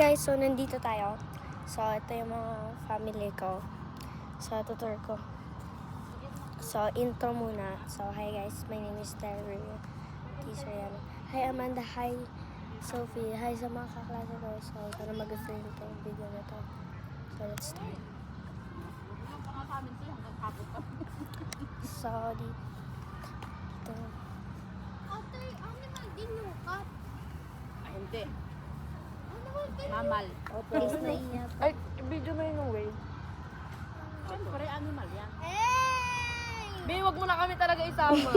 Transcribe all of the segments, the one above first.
Guys, so nandito tayo. So, ito yung mga family ko. So, tutur ko. So, intro muna. So, hi guys, my name is Terry. Teaser yan. Hi Amanda, hi Sophie, hi sa mga kaklase ko. So, sana mag-film itong video na to. So, let's start. So, dito. Ate, animal din yung cat. Ay, hindi. Animal din Mamal. Please na iyak. Ay, video mo yung way. Siyempre, animal yan. Hey! Be, wag mo na kami talaga isama.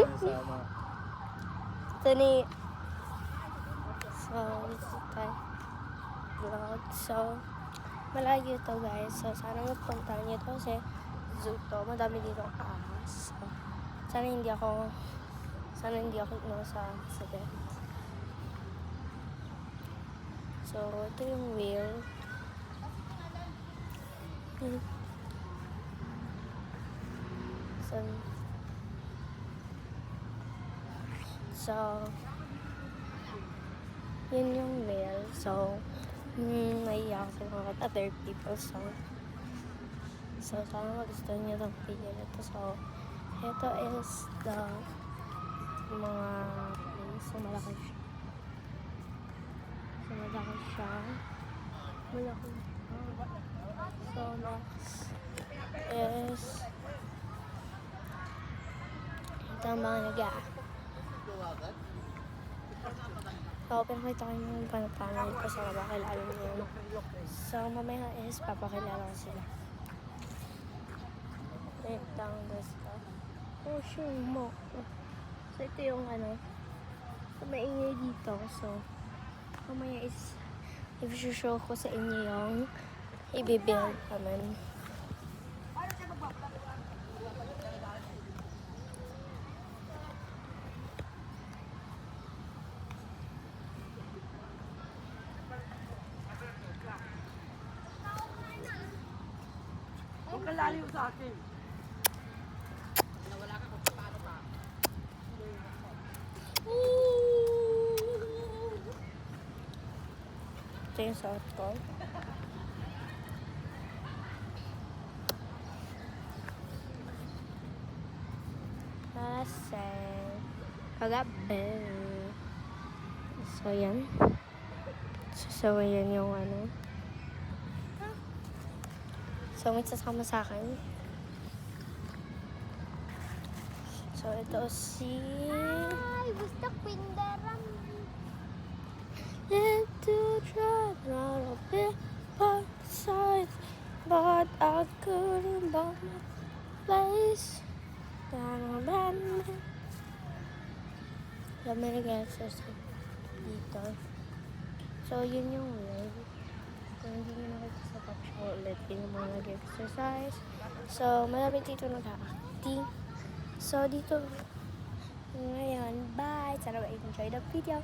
Ito ni... So, dito tayo. Vlog. So, malayo to guys. So, sana magpunta niyo to kasi zoo to. Madami dito ahas. So, sana hindi ako sa accident. So, ito yung wheel. So, yun yung wheel. So, naiiyak sa mga other people. So, sana magustuhan niyo itong video na ito. So, ito is the mga place. So, malaki siya. Malaki. So, next is ito ang mga naga. So, pinakita ko yung panapangin ko sa mabakilala niyo. So, mamaya is papakilala ko sila. Wait lang, gusto. Oh, sure mo. So, ito yung so, maingay dito. So, mamaya is i-show ko sa inyo yung i-build naman. Huwag ka laliw sa akin. Nawala ka kung paano ka. Ito yung suot ko. Kasi kagabi. So, yan. So, yan yung So, may sasama sa akin. So, ito si... Ay, gusto kwindaran. Live to try not a bit by sides, but I couldn't buy my place. Down on me. Love me to get dito. So, yun yung way. Kung hindi nyo nakikita siya ulit, yun yung mga nag-exercise. So, malapit dito nag-acting. So, dito ngayon, bye! Sana ma-enjoy the video.